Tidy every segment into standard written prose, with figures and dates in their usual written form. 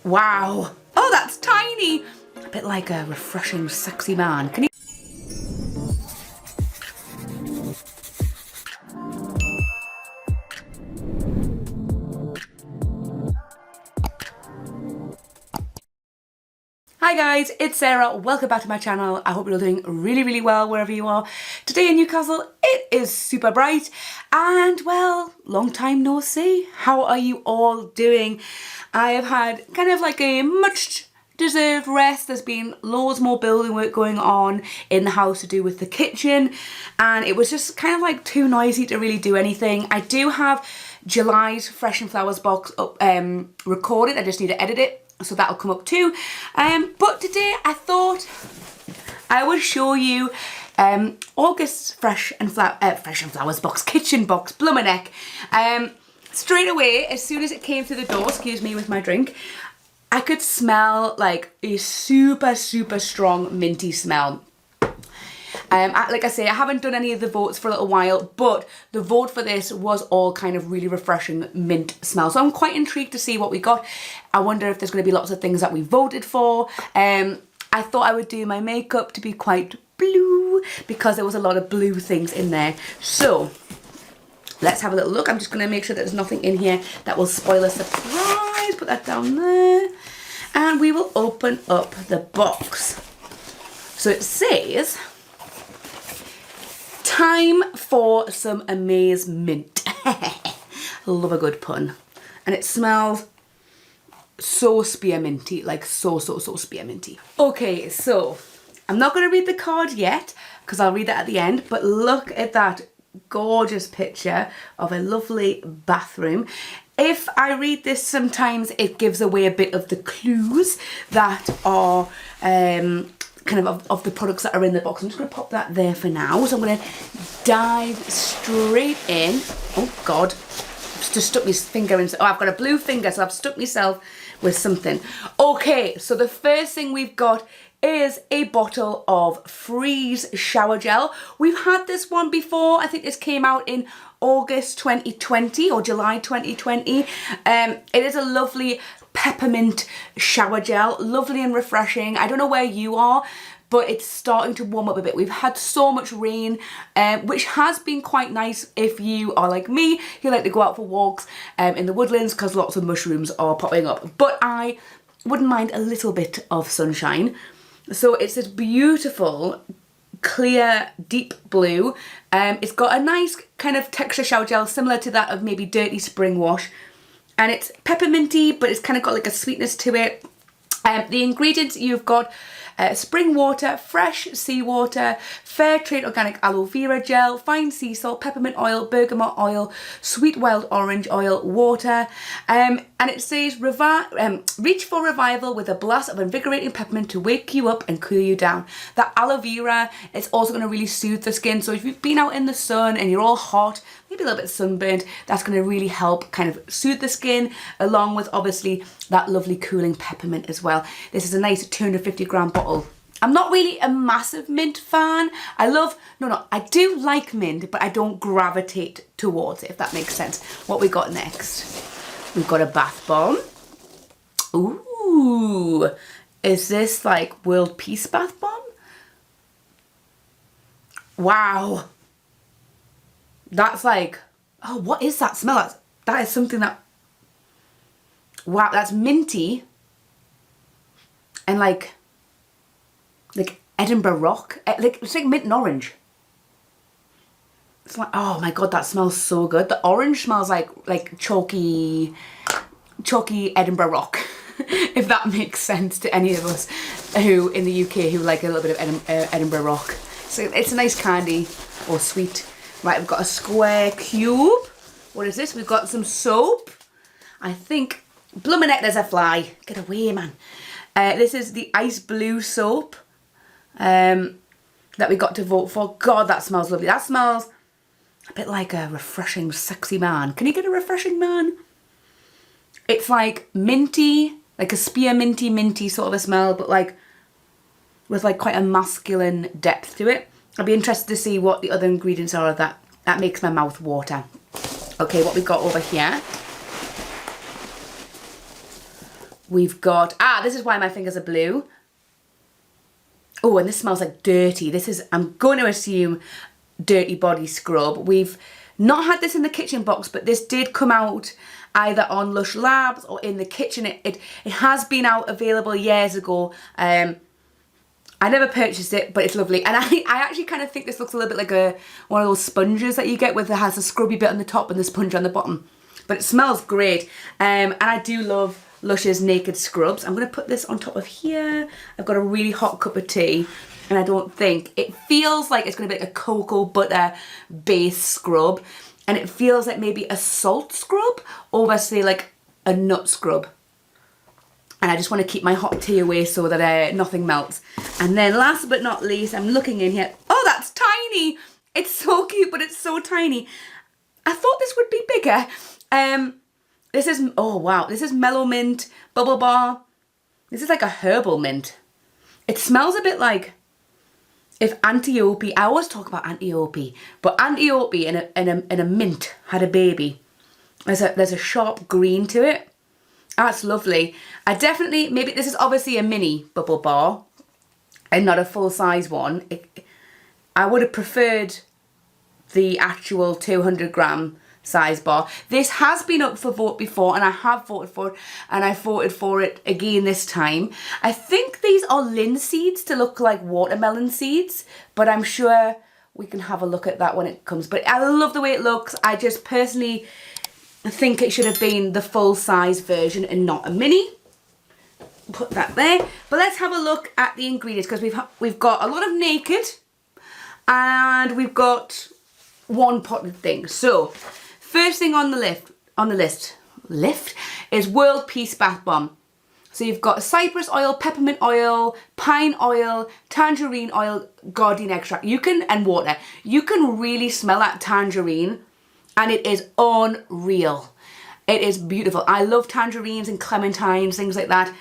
Wow. Oh, that's tiny. A bit like a refreshing, sexy man. Can you? Hi guys, it's Sarah. Welcome back to my channel. I hope you're all doing really well wherever you are. Today in Newcastle, it is super bright and well, long time no see. How are you all doing? I have had kind of like a much deserved rest. There's been loads more building work going on in the house to do with the kitchen, and it was just kind of like too noisy to really do anything. I do have July's Fresh and Flowers box up, recorded. I just need to edit it. So that'll come up too. But today I thought I would show you August's Fresh and Flowers box, kitchen box, blummerneck. Straight away, as soon as it came through the door, excuse me with my drink, I could smell like a super strong minty smell. Like I say, I haven't done any of the votes for a little while, but the vote for this was all kind of really refreshing mint smell. So I'm quite intrigued to see what we got. I wonder if there's going to be lots of things that we voted for. I thought I would do my makeup to be quite blue because there was a lot of blue things in there. So let's have a little look. I'm just going to make sure there's nothing in here that will spoil a surprise. Put that down there. And we will open up the box. So it says, time for some amaze mint. Love a good pun. And it smells so spearminty, like so spearminty. Okay, so I'm not going to read the card yet because I'll read that at the end, but look at that gorgeous picture of a lovely bathroom. If I read this, sometimes it gives away a bit of the clues that are kind of the products that are in the box. I'm just going to pop that there for now. So I'm going to dive straight in. Oh God, I've just stuck my finger in. Oh, I've got a blue finger, so I've stuck myself with something. Okay, so the first thing we've got is a bottle of Freeze shower gel. We've had this one before. I think this came out in August 2020 or July 2020. It is a lovely peppermint shower gel, lovely and refreshing. I don't know where you are, but it's starting to warm up a bit. We've had so much rain, which has been quite nice if you are like me, you like to go out for walks in the woodlands because lots of mushrooms are popping up. But I wouldn't mind a little bit of sunshine. So it's this beautiful, clear, deep blue. It's got a nice kind of texture shower gel, similar to that of maybe Dirty Spring Wash. And it's pepperminty, but it's kind of got like a sweetness to it. The ingredients you've got spring water, fresh seawater, fair trade organic aloe vera gel, fine sea salt, peppermint oil, bergamot oil, sweet wild orange oil, water. And it says, reach for revival with a blast of invigorating peppermint to wake you up and cool you down. That aloe vera is also going to really soothe the skin. So if you've been out in the sun and you're all hot, maybe a little bit sunburned, that's going to really help kind of soothe the skin, along with obviously that lovely cooling peppermint as well. This is a nice 250 gram bottle. I'm not really a massive mint fan. I do like mint, but I don't gravitate towards it, if that makes sense. What we got next? We've got a bath bomb. Ooh, is this like World Peace Bath Bomb? Wow. That's like, oh, what is that smell? That is something that, wow, that's minty and like Edinburgh Rock, it's like mint and orange. It's like, oh my God, that smells so good. The orange smells like chalky Edinburgh Rock, if that makes sense to any of us who in the UK who like a little bit of Edinburgh Rock. So it's a nice candy or sweet. Right, we've got a square cube. What is this? We've got some soap. I think, blummerneck, there's a fly. Get away, man. This is the ice blue soap that we got to vote for. God, that smells lovely. That smells a bit like a refreshing, sexy man. Can you get a refreshing man? It's like minty, like a spearminty sort of a smell, but like with like quite a masculine depth to it. I'd be interested to see what the other ingredients are of that. That makes my mouth water. Okay, what we got over here. We've got, this is why my fingers are blue. Oh, and this smells like dirty. This is, I'm going to assume, dirty body scrub. We've not had this in the kitchen box, but this did come out either on Lush Labs or in the kitchen. It has been out available years ago. I never purchased it, but it's lovely. And I actually kind of think this looks a little bit like one of those sponges that you get with, it has a scrubby bit on the top and the sponge on the bottom. But it smells great. And I do love Lush's Naked Scrubs. I'm going to put this on top of here. I've got a really hot cup of tea. And I don't think, it feels like it's going to be like a cocoa butter base scrub. And it feels like maybe a salt scrub over, say, like a nut scrub. And I just want to keep my hot tea away so that nothing melts. And then last but not least, I'm looking in here. Oh, that's tiny. It's so cute, but it's so tiny. I thought this would be bigger. This is, oh wow, this is Melomint Bubble Bar. This is like a herbal mint. It smells a bit like if Antiope, I always talk about Antiope, but Antiope and a mint had a baby. There's a sharp green to it. That's lovely. I definitely, maybe this is obviously a mini bubble bar and not a full size one. I would have preferred the actual 200 gram size bar. This has been up for vote before and I have voted for it, and I voted for it again this time. I think these are linseeds to look like watermelon seeds, but I'm sure we can have a look at that when it comes. But I love the way it looks. I just personally think it should have been the full size version and not a mini. Put that there. But let's have a look at the ingredients, because we've got a lot of Naked and we've got one potted thing. So first thing on the list is World Peace Bath Bomb. So you've got cypress oil, peppermint oil, pine oil, tangerine oil, gardenia extract. And water. You can really smell that tangerine. And it is unreal. It is beautiful. I love tangerines and clementines, things like that.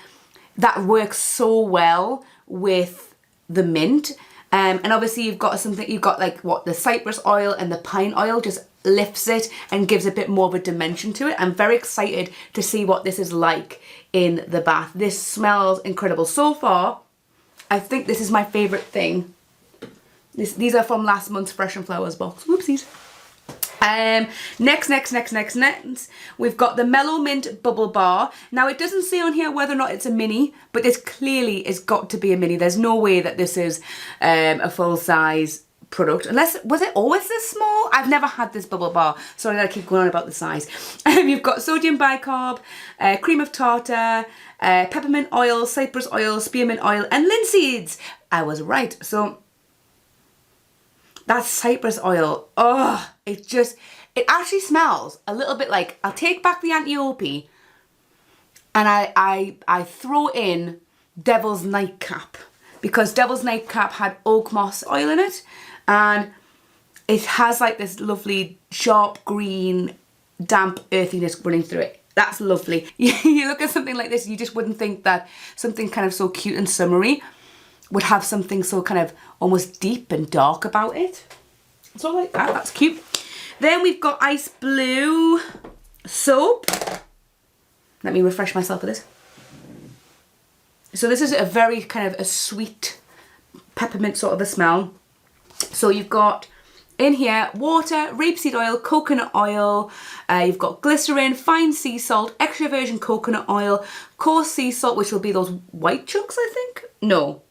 That works so well with the mint. And obviously you've got like what, the cypress oil and the pine oil just lifts it and gives a bit more of a dimension to it. I'm very excited to see what this is like in the bath. This smells incredible. So far, I think this is my favourite thing. These are from last month's Fresh and Flowers box. Whoopsies. Next, we've got the Melomint Bubble Bar. Now it doesn't say on here whether or not it's a mini, but this clearly has got to be a mini. There's no way that this is a full size product, unless, was it always this small? I've never had this bubble bar, so I gotta keep going on about the size. You've got sodium bicarb, cream of tartar, peppermint oil, cypress oil, spearmint oil, and linseeds. I was right. So that's cypress oil. Oh, it actually smells a little bit like, I'll take back the Antiope and I throw in Devil's Nightcap, because Devil's Nightcap had oak moss oil in it, and it has like this lovely sharp green damp earthiness running through it. That's lovely. You look at something like this, you just wouldn't think that something kind of so cute and summery would have something so kind of almost deep and dark about it. So I like that, that's cute. Then we've got Ice Blue soap. Let me refresh myself with this. So this is a very kind of a sweet peppermint sort of a smell. So you've got in here water, rapeseed oil, coconut oil, you've got glycerin, fine sea salt, extra virgin coconut oil, coarse sea salt, which will be those white chunks, I think. No,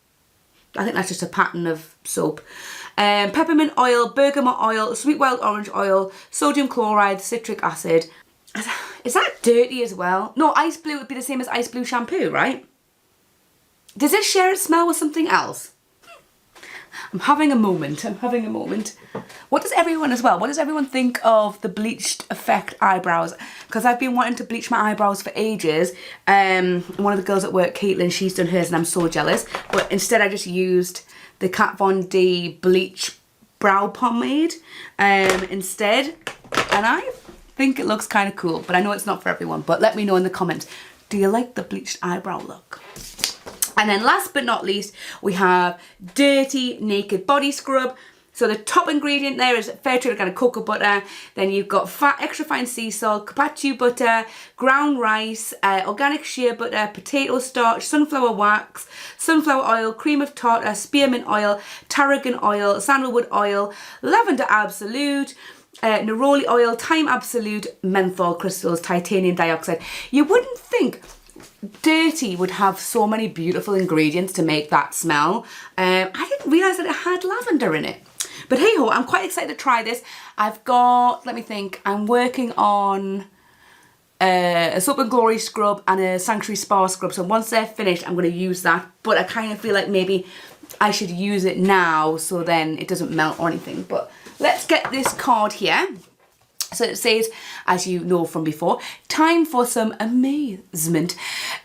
I think that's just a pattern of soap. Peppermint oil, bergamot oil, sweet wild orange oil, sodium chloride, citric acid. Is that dirty as well? No, Ice Blue would be the same as Ice Blue shampoo, right? Does this share its smell with something else? I'm having a moment. What does everyone think of the bleached effect eyebrows? Because I've been wanting to bleach my eyebrows for ages. One of the girls at work, Caitlin, she's done hers and I'm so jealous. But instead I just used the Kat Von D bleach brow pomade instead. And I think it looks kind of cool, but I know it's not for everyone. But let me know in the comments. Do you like the bleached eyebrow look? And then last but not least, we have Dirty Naked Body Scrub. So the top ingredient there is fair trade organic cocoa butter. Then you've got extra fine sea salt, carpaccio butter, ground rice, organic shea butter, potato starch, sunflower wax, sunflower oil, cream of tartar, spearmint oil, tarragon oil, sandalwood oil, lavender absolute, neroli oil, thyme absolute, menthol crystals, titanium dioxide. You wouldn't think Dirty would have so many beautiful ingredients to make that smell. I didn't realise that it had lavender in it. But hey ho, I'm quite excited to try this. I've got, let me think, I'm working on a Soap and Glory scrub and a Sanctuary Spa scrub. So once they're finished, I'm going to use that. But I kind of feel like maybe I should use it now so then it doesn't melt or anything. But let's get this card here. So it says, as you know from before, time for some amazement.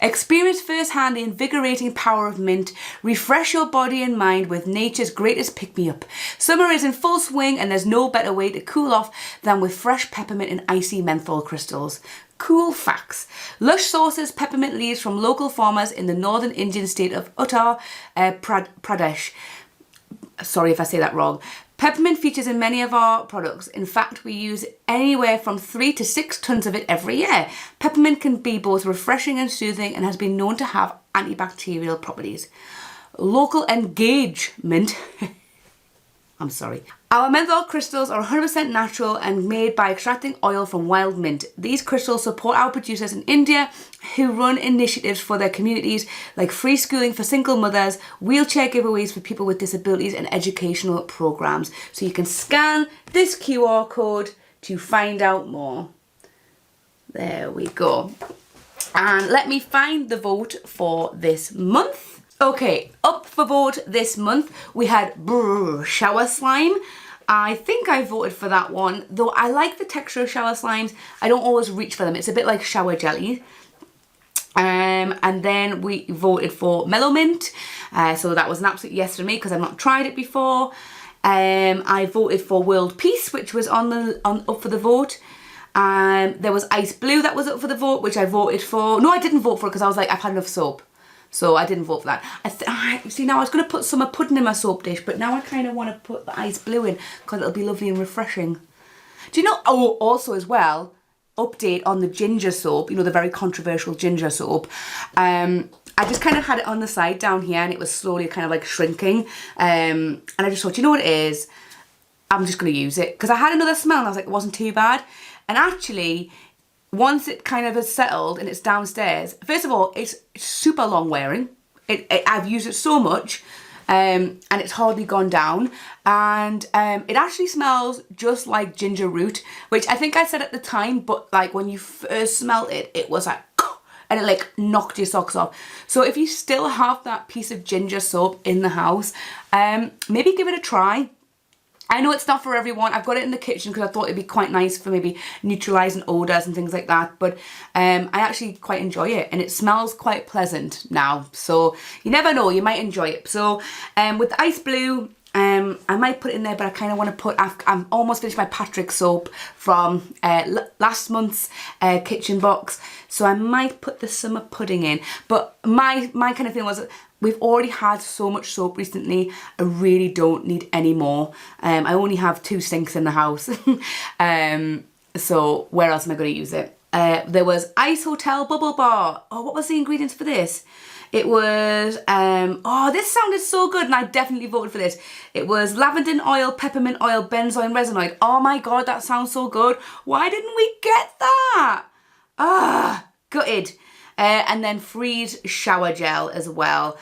Experience firsthand the invigorating power of mint. Refresh your body and mind with nature's greatest pick-me-up. Summer is in full swing and there's no better way to cool off than with fresh peppermint and icy menthol crystals. Cool facts. Lush sources peppermint leaves from local farmers in the northern Indian state of Uttar Pradesh. Sorry if I say that wrong. Peppermint features in many of our products. In fact, we use anywhere from 3 to 6 tons of it every year. Peppermint can be both refreshing and soothing and has been known to have antibacterial properties. Local engagement. I'm sorry. Our menthol crystals are 100% natural and made by extracting oil from wild mint. These crystals support our producers in India who run initiatives for their communities like free schooling for single mothers, wheelchair giveaways for people with disabilities and educational programs. So you can scan this QR code to find out more. There we go. And let me find the vote for this month. Okay, up for vote this month, we had shower slime. I think I voted for that one, though I like the texture of shower slimes. I don't always reach for them. It's a bit like shower jelly. And then we voted for Melomint. So that was an absolute yes for me because I've not tried it before. I voted for World Peace, which was up for the vote. There was Ice Blue that was up for the vote, which I voted for. No, I didn't vote for it because I was like, I've had enough soap. So I didn't vote for that. See, now I was going to put summer pudding in my soap dish, but now I kind of want to put the Ice Blue in because it'll be lovely and refreshing. Do you know, oh, also as well, update on the ginger soap, you know, the very controversial ginger soap. I just kind of had it on the side down here and it was slowly kind of like shrinking. And I just thought, you know what it is? I'm just going to use it. Because I had another smell and I was like, it wasn't too bad. And actually, once it kind of has settled and it's downstairs, first of all, it's super long wearing. I've used it so much and it's hardly gone down. And it actually smells just like ginger root, which I think I said at the time, but like when you first smelled it, it was like, and it like knocked your socks off. So if you still have that piece of ginger soap in the house, maybe give it a try. I know it's not for everyone. I've got it in the kitchen because I thought it'd be quite nice for maybe neutralising odours and things like that. But I actually quite enjoy it and it smells quite pleasant now. So you never know, you might enjoy it. So with the Ice Blue, I might put it in there, but I kind of want to put, I'm almost finished my Patrick soap from last month's kitchen box. So I might put the summer pudding in. But my kind of feeling was, we've already had so much soap recently, I really don't need any more. I only have 2 sinks in the house. So where else am I going to use it? There was Ice Hotel Bubble Bar. Oh, what was the ingredients for this? It was, oh, this sounded so good and I definitely voted for this. It was lavender oil, peppermint oil, benzoin resin oil. Oh my God, that sounds so good. Why didn't we get that? Ah, gutted. And then Freeze shower gel as well,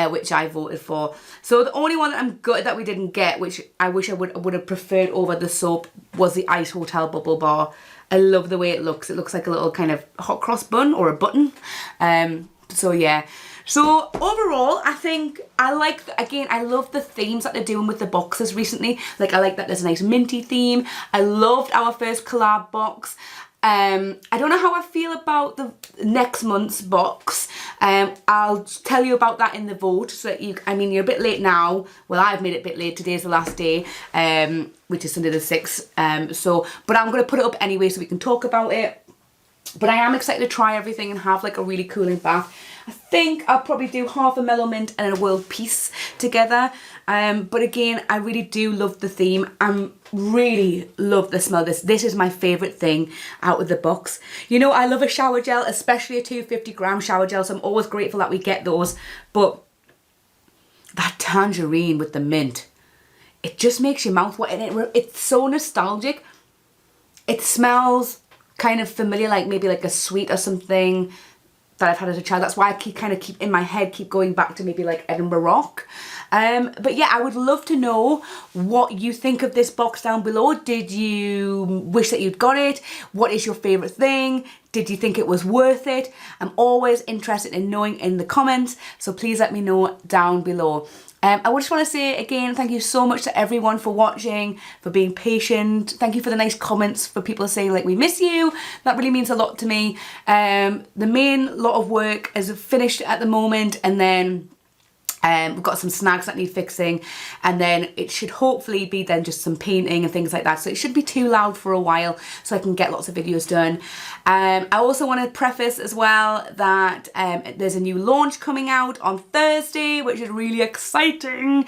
which I voted for. So the only one that I'm gutted that we didn't get, which I wish I would have preferred over the soap, was the Ice Hotel Bubble Bar. I love the way it looks. It looks like a little kind of hot cross bun or a button. So yeah. So overall, I think I like, again, I love the themes that they're doing with the boxes recently. Like I like that there's a nice minty theme. I loved our first collab box. I don't know how I feel about the next month's box. I'll tell you about that in the vote. So that I mean, you're a bit late now. Well, I've made it a bit late. Today's the last day, which is Sunday the 6th. But I'm going to put it up anyway so we can talk about it. But I am excited to try everything and have like a really cooling bath. I think I'll probably do half a Melomint and a world peace together. But again, I really do love the theme. Really love the smell of this. This is my favourite thing out of the box. You know, I love a shower gel, especially a 250-gram shower gel, so I'm always grateful that we get those. But that tangerine with the mint, it just makes your mouth wet, and it's so nostalgic. It smells kind of familiar, like maybe like a sweet or something that I've had as a child. That's why I keep in my head, keep going back to maybe like Edinburgh Rock. But yeah, I would love to know what you think of this box down below. Did you wish that you'd got it? What is your favourite thing? Did you think it was worth it? I'm always interested in knowing in the comments, so please let me know down below. I just want to say again, thank you so much to everyone for watching, for being patient. Thank you for the nice comments, for people saying like, we miss you. That really means a lot to me. The main lot of work is finished at the moment, and then we've got some snags that need fixing, and then it should hopefully be then just some painting and things like that. So it should be too loud for a while so I can get lots of videos done. I also want to preface as well that there's a new launch coming out on Thursday, which is really exciting,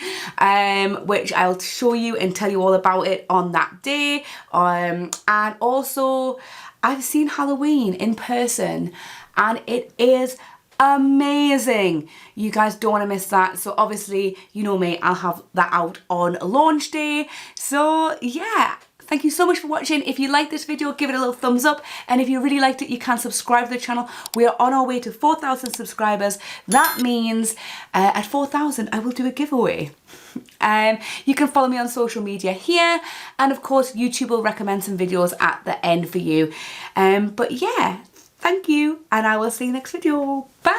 which I'll show you and tell you all about it on that day. And also, I've seen Halloween in person and it is amazing. You guys don't want to miss that. So obviously, you know me, I'll have that out on launch day. So yeah, thank you so much for watching. If you like this video, give it a little thumbs up, and if you really liked it, you can subscribe to the channel. We are on our way to 4,000 subscribers. That means at 4,000 I will do a giveaway. You can follow me on social media here, and of course YouTube will recommend some videos at the end for you. But yeah, thank you, and I will see you next video. Bye!